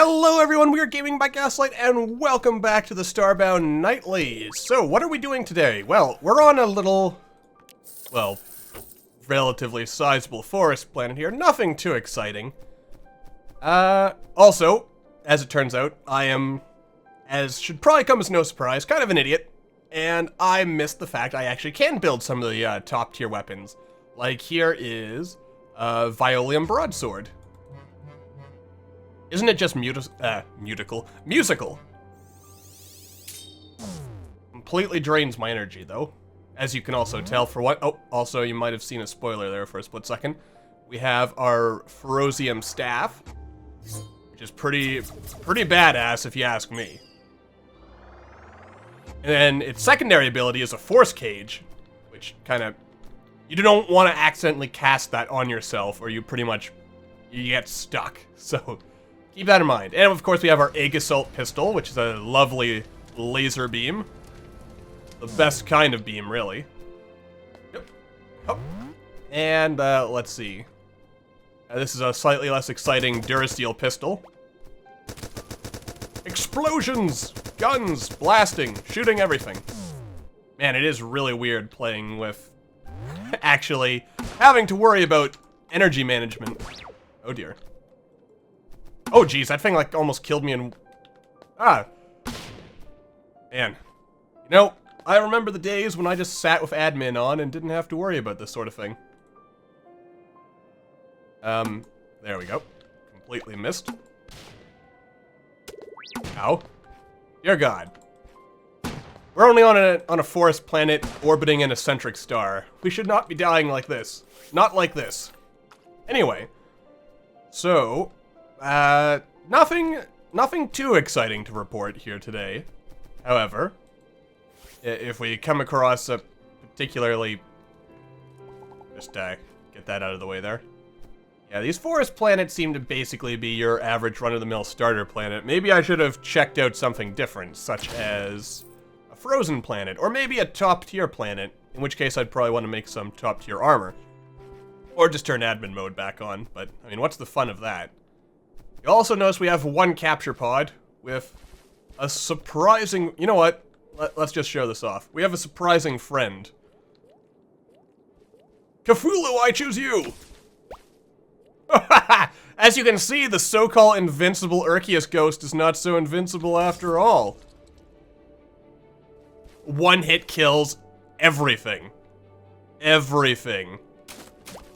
Hello everyone, we are Gaming by Gaslight, and welcome back to the Starbound Nightly. So, what are we doing today? Well, we're on a little, relatively sizable forest planet here. Nothing too exciting. Also, as it turns out, I am, as should probably come as no surprise, kind of an idiot. And I missed the fact I actually can build some of the top tier weapons. Like here is a Violium Broadsword. Isn't it just musical? Completely drains my energy, though. As you can also tell for what... Oh, also, you might have seen a spoiler there for a split second. We have our Ferocium Staff, which is pretty badass, if you ask me. And then its secondary ability is a Force Cage, which kind of... You don't want to accidentally cast that on yourself, or you pretty much... You get stuck, so... Keep that in mind. And of course we have our Egg Assault Pistol, which is a lovely laser beam. The best kind of beam, really. Yep. Oh. And, let's see. This is a slightly less exciting Durasteel Pistol. Explosions! Guns! Blasting! Shooting everything. Man, it is really weird playing with... actually having to worry about energy management. Oh dear. Oh geez, that thing like almost killed me in... Ah. Man. You know, I remember the days when I just sat with admin on and didn't have to worry about this sort of thing. There we go. Completely missed. Ow. Dear God. We're only on a forest planet orbiting an eccentric star. We should not be dying like this. Not like this. Anyway. So... nothing too exciting to report here today. However, if we come across a particularly... Just, get that out of the way there. Yeah, these forest planets seem to basically be your average run-of-the-mill starter planet. Maybe I should have checked out something different, such as a frozen planet, or maybe a top-tier planet, in which case I'd probably want to make some top-tier armor. Or just turn admin mode back on, but, I mean, what's the fun of that? You'll also notice we have one capture pod with a surprising... You know what? Let's just show this off. We have a surprising friend. Cthulhu, I choose you! As you can see, the so-called invincible Erchius Ghost is not so invincible after all. One hit kills everything. Everything.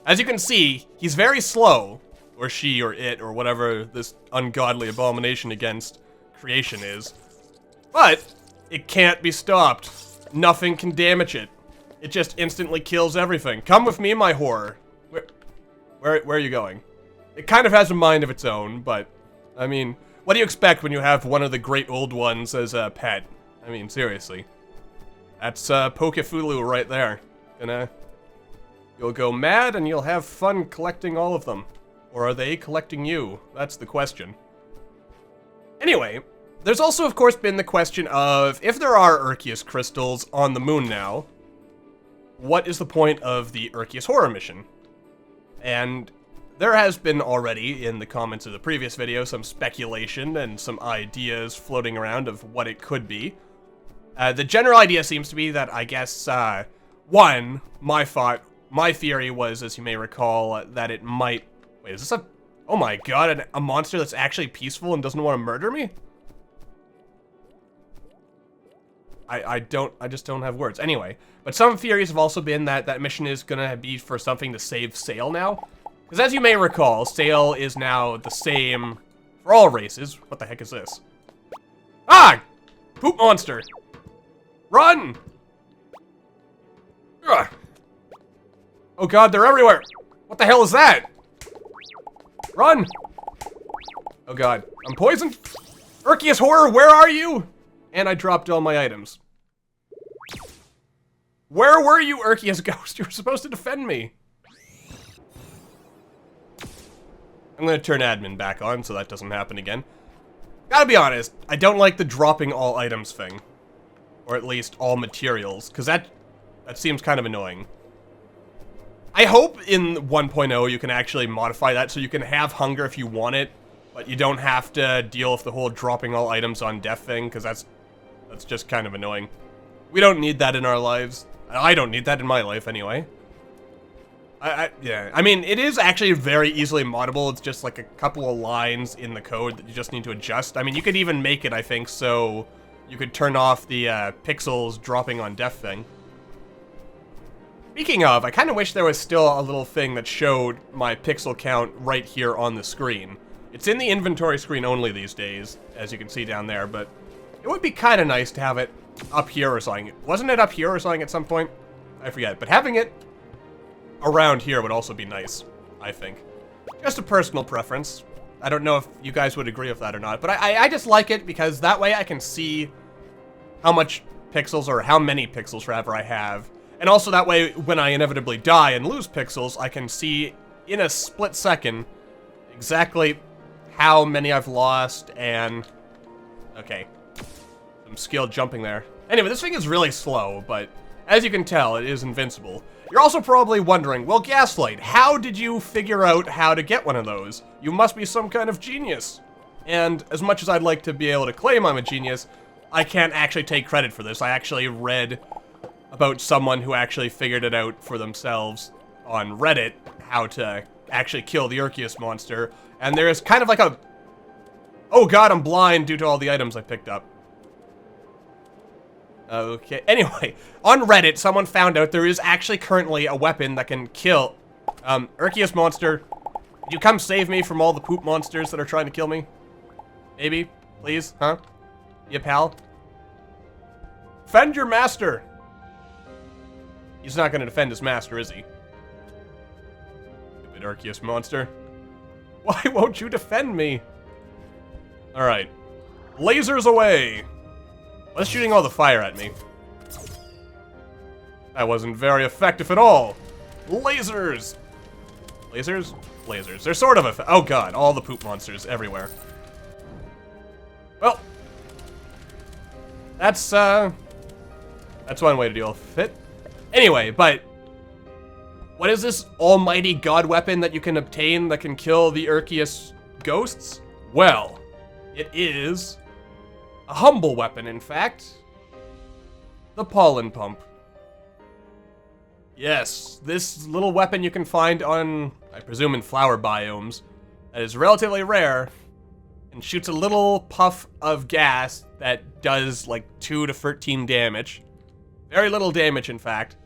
As you can see, he's very slow. Or she, or it, or whatever this ungodly abomination against creation is. But, it can't be stopped. Nothing can damage it. It just instantly kills everything. Come with me, my horror. Where are you going? It kind of has a mind of its own, but, I mean, what do you expect when you have one of the great old ones as a pet? I mean, seriously. That's, Pokefulu right there. You'll go mad and you'll have fun collecting all of them. Or are they collecting you? That's the question. Anyway, there's also, of course, been the question of, if there are Erchius crystals on the moon now, what is the point of the Erchius Horror mission? And there has been already, in the comments of the previous video, some speculation and some ideas floating around of what it could be. The general idea seems to be that, I guess, one, my theory was, as you may recall, that it might... Wait, is this a... Oh my god, a monster that's actually peaceful and doesn't want to murder me? I just don't have words. Anyway, but some theories have also been that that mission is gonna be for something to save Sail now. Because as you may recall, Sail is now the same for all races. What the heck is this? Ah! Poop monster! Run! Ugh. Oh god, they're everywhere! What the hell is that? Run! Oh god, I'm poisoned! Erchius Horror, where are you? And I dropped all my items. Where were you, Erchius Ghost? You were supposed to defend me. I'm gonna turn admin back on so that doesn't happen again. Gotta be honest, I don't like the dropping all items thing. Or at least all materials, because that seems kind of annoying. I hope in 1.0 you can actually modify that so you can have hunger if you want it, but you don't have to deal with the whole dropping all items on death thing, because that's just kind of annoying. We don't need that in our lives. I don't need that in my life, anyway. Yeah, I mean, it is actually very easily moddable. It's just like a couple of lines in the code that you just need to adjust. I mean, you could even make it, I think, so you could turn off the pixels dropping on death thing. Speaking of, I kind of wish there was still a little thing that showed my pixel count right here on the screen. It's in the inventory screen only these days, as you can see down there, but it would be kind of nice to have it up here or something. Wasn't it up here or something at some point? I forget, but having it around here would also be nice, I think. Just a personal preference. I don't know if you guys would agree with that or not, but I just like it because that way I can see how much pixels, or how many pixels rather, I have. And also that way, when I inevitably die and lose pixels, I can see in a split second exactly how many I've lost and... Okay. Some skilled jumping there. Anyway, this thing is really slow, but as you can tell, it is invincible. You're also probably wondering, well, Gaslight, how did you figure out how to get one of those? You must be some kind of genius. And as much as I'd like to be able to claim I'm a genius, I can't actually take credit for this. I actually read about someone who actually figured it out for themselves on Reddit, how to actually kill the Erchius monster. And there is kind of like a... Oh god, I'm blind due to all the items I picked up. Okay, anyway, on Reddit, someone found out there is actually currently a weapon that can kill, Erchius monster. Could you come save me from all the poop monsters that are trying to kill me? Maybe? Please? Huh? You pal? Defend your master! He's not gonna defend his master, is he? Stupid Erchius monster. Why won't you defend me? Alright. Lasers away! What's shooting all the fire at me? That wasn't very effective at all. Lasers! Lasers? Lasers. They're sort of oh god, all the poop monsters everywhere. Well, that's one way to deal with it. Anyway, but what is this almighty god weapon that you can obtain that can kill the Erchius ghosts? Well, it is a humble weapon, in fact. The pollen pump. Yes, this little weapon you can find on, I presume, in flower biomes, that is relatively rare, and shoots a little puff of gas that does like 2 to 13 damage. Very little damage, in fact.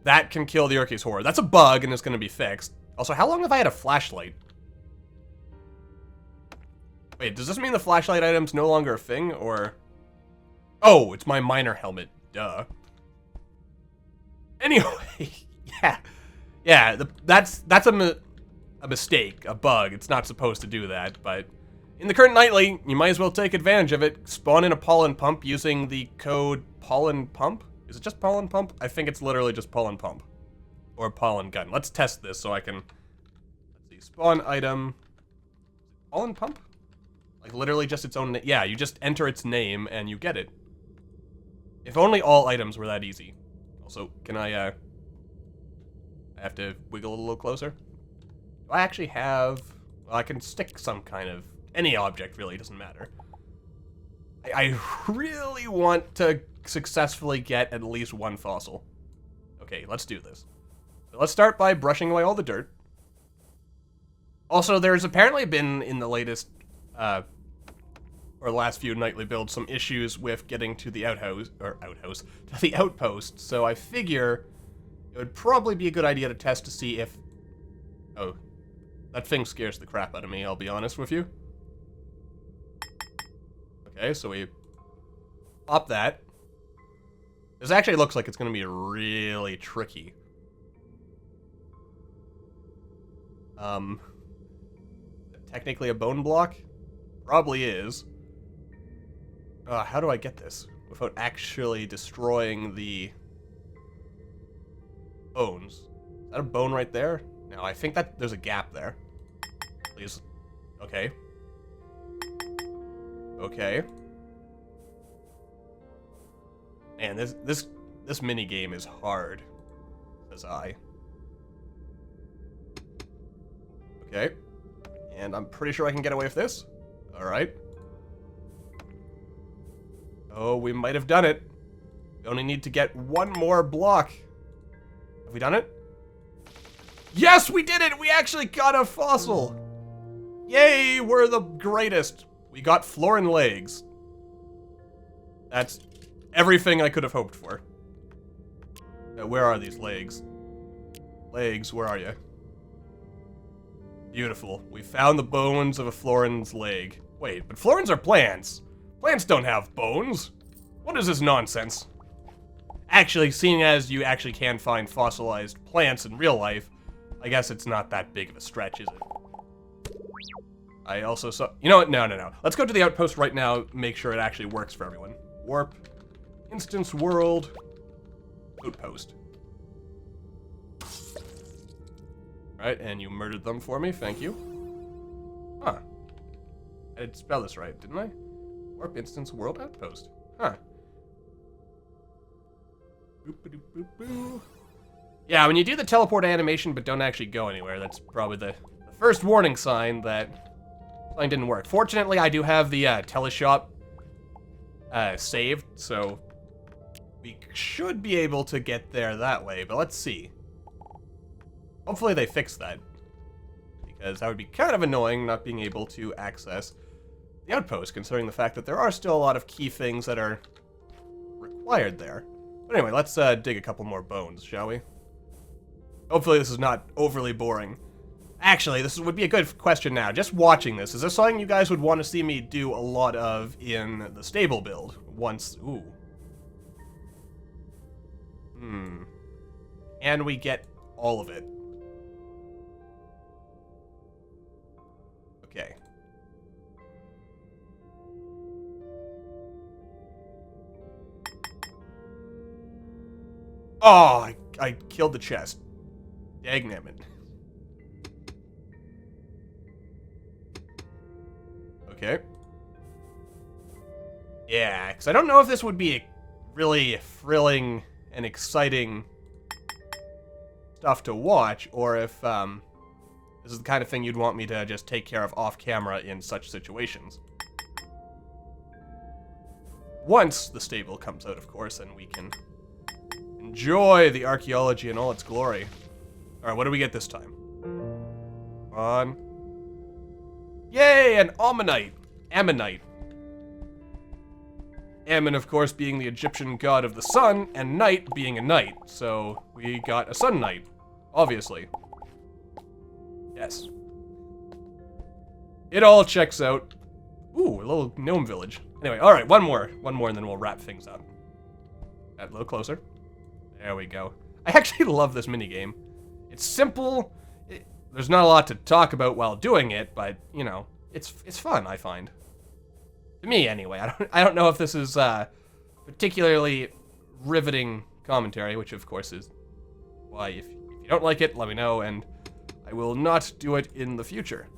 That can kill the Erchius horror. That's a bug, and it's going to be fixed. Also, how long have I had a flashlight? Wait, does this mean the flashlight item's no longer a thing, or... Oh, it's my miner helmet. Duh. Anyway, yeah, that's a mistake, a bug. It's not supposed to do that, but in the current nightly, you might as well take advantage of it. Spawn in a pollen pump using the code pollen pump. Is it just pollen pump? I think it's literally just pollen pump. Or pollen gun. Let's test this so I can... Let's see, spawn item... Pollen pump? Like literally just its own... Yeah, you just enter its name and you get it. If only all items were that easy. Also, can I have to wiggle a little closer? Do I actually have... Well, I can stick some kind of... Any object, really, doesn't matter. I really want to successfully get at least one fossil. Okay, let's do this. So let's start by brushing away all the dirt. Also, there's apparently been, in the latest, or last few nightly builds, some issues with getting to the to the outpost, so I figure it would probably be a good idea to test to see if... Oh, that thing scares the crap out of me, I'll be honest with you. Okay, so we pop that. This actually looks like it's going to be really tricky. Technically a bone block? Probably is. How do I get this without actually destroying the bones? Is that a bone right there? No, I think that there's a gap there. Please. Okay. Okay. Man, this mini game is hard. Says I. Okay. And I'm pretty sure I can get away with this. Alright. Oh, we might have done it. We only need to get one more block. Have we done it? Yes, we did it! We actually got a fossil! Yay, we're the greatest. We got Florin legs. That's everything I could have hoped for. Where are these legs? Legs, where are you? Beautiful. We found the bones of a Florin's leg. Wait, but Florins are plants. Plants don't have bones. What is this nonsense? Actually, seeing as you actually can find fossilized plants in real life, I guess it's not that big of a stretch, is it? I also saw... You know what? No. Let's go to the outpost right now, make sure it actually works for everyone. Warp. Instance world. Outpost. Right, and you murdered them for me, thank you. Huh. I did spell this right, didn't I? Warp instance world outpost. Huh. Boop-a-doop-boop-boo. Yeah, when you do the teleport animation but don't actually go anywhere, that's probably the first warning sign that something didn't work. Fortunately, I do have the teleshop saved, so we should be able to get there that way, but let's see. Hopefully they fix that, because that would be kind of annoying not being able to access the outpost, considering the fact that there are still a lot of key things that are required there. But anyway, let's dig a couple more bones, shall we? Hopefully this is not overly boring. Actually, this would be a good question now. Just watching this, is this something you guys would want to see me do a lot of in the stable build? Once... Ooh. Can we get all of it? Okay. Oh, I killed the chest. Dagnammit. Okay. Yeah, because I don't know if this would be really thrilling and exciting stuff to watch, or if this is the kind of thing you'd want me to just take care of off camera in such situations. Once the stable comes out, of course, and we can enjoy the archaeology in all its glory. Alright, what do we get this time? Come on. Yay, an ammonite. Ammonite. Ammon, of course, being the Egyptian god of the sun, and night being a night. So, we got a sun knight. Obviously. Yes. It all checks out. Ooh, a little gnome village. Anyway, alright, one more, and then we'll wrap things up. A little closer. There we go. I actually love this minigame. It's simple. There's not a lot to talk about while doing it, but, you know, it's fun, I find. To me, anyway. I don't know if this is particularly riveting commentary, which, of course, is why if you don't like it, let me know, and I will not do it in the future.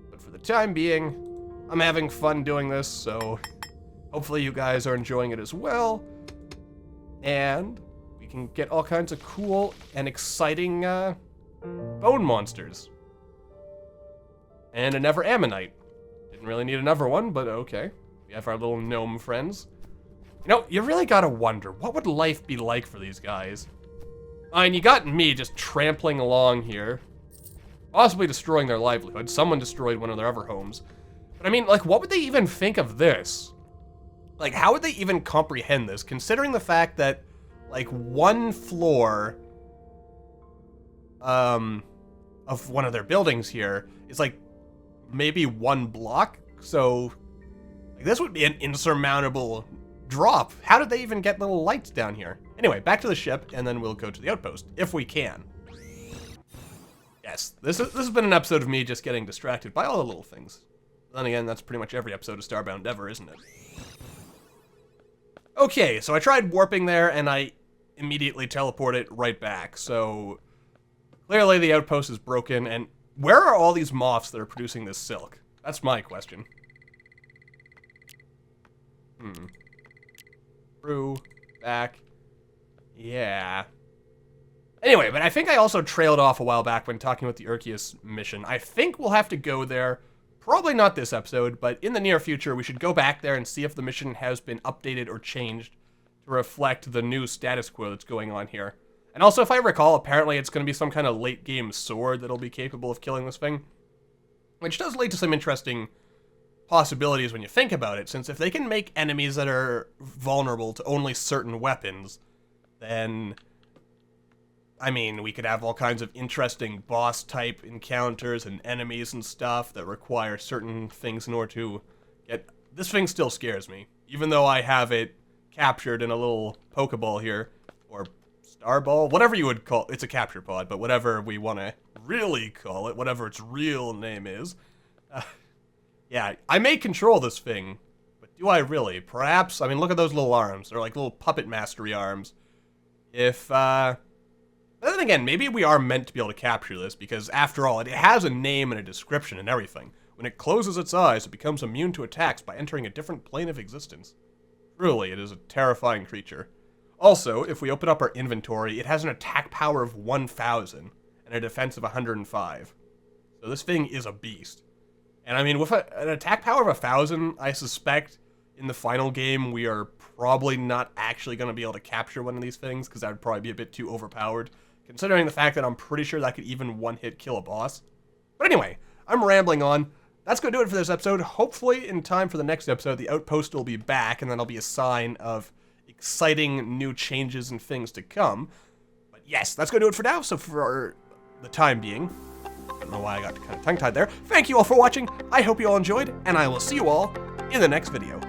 But for the time being, I'm having fun doing this, so hopefully you guys are enjoying it as well. And we can get all kinds of cool and exciting bone monsters. And another ammonite. Didn't really need another one, but okay. We have our little gnome friends. You know, you really gotta wonder, what would life be like for these guys? I mean, you got me just trampling along here. Possibly destroying their livelihood. Someone destroyed one of their other homes. But I mean, like, what would they even think of this? Like, how would they even comprehend this, considering the fact that, like, one floor of one of their buildings here is, like, maybe one block? So, like, this would be an insurmountable drop. How did they even get little lights down here? Anyway, back to the ship, and then we'll go to the outpost, if we can. Yes, this has been an episode of me just getting distracted by all the little things. Then again, that's pretty much every episode of Starbound ever, isn't it? Okay, so I tried warping there, and I immediately teleported right back, so clearly the outpost is broken, and where are all these moths that are producing this silk? That's my question. Through, back, yeah. Anyway, but I think I also trailed off a while back when talking about the Erchius mission. I think we'll have to go there, probably not this episode, but in the near future, we should go back there and see if the mission has been updated or changed to reflect the new status quo that's going on here. And also, if I recall, apparently it's going to be some kind of late-game sword that'll be capable of killing this thing, which does lead to some interesting possibilities when you think about it, since if they can make enemies that are vulnerable to only certain weapons, then, I mean, we could have all kinds of interesting boss-type encounters and enemies and stuff that require certain things in order to get... This thing still scares me, even though I have it captured in a little Pokeball here, or Starball, whatever you would call it. It's a capture pod, but whatever we want to really call it, whatever its real name is. Yeah, I may control this thing, but do I really? Perhaps, I mean, look at those little arms. They're like little puppet mastery arms. If, but then again, maybe we are meant to be able to capture this, because after all, it has a name and a description and everything. When it closes its eyes, it becomes immune to attacks by entering a different plane of existence. Truly, it is a terrifying creature. Also, if we open up our inventory, it has an attack power of 1,000 and a defense of 105. So this thing is a beast. And I mean, with an attack power of 1,000, I suspect in the final game we are probably not actually going to be able to capture one of these things, because that would probably be a bit too overpowered, considering the fact that I'm pretty sure that could even one-hit kill a boss. But anyway, I'm rambling on. That's going to do it for this episode. Hopefully, in time for the next episode, the Outpost will be back, and that'll be a sign of exciting new changes and things to come. But yes, that's going to do it for now. So for the time being, I don't know why I got kind of tongue-tied there. Thank you all for watching. I hope you all enjoyed, and I will see you all in the next video.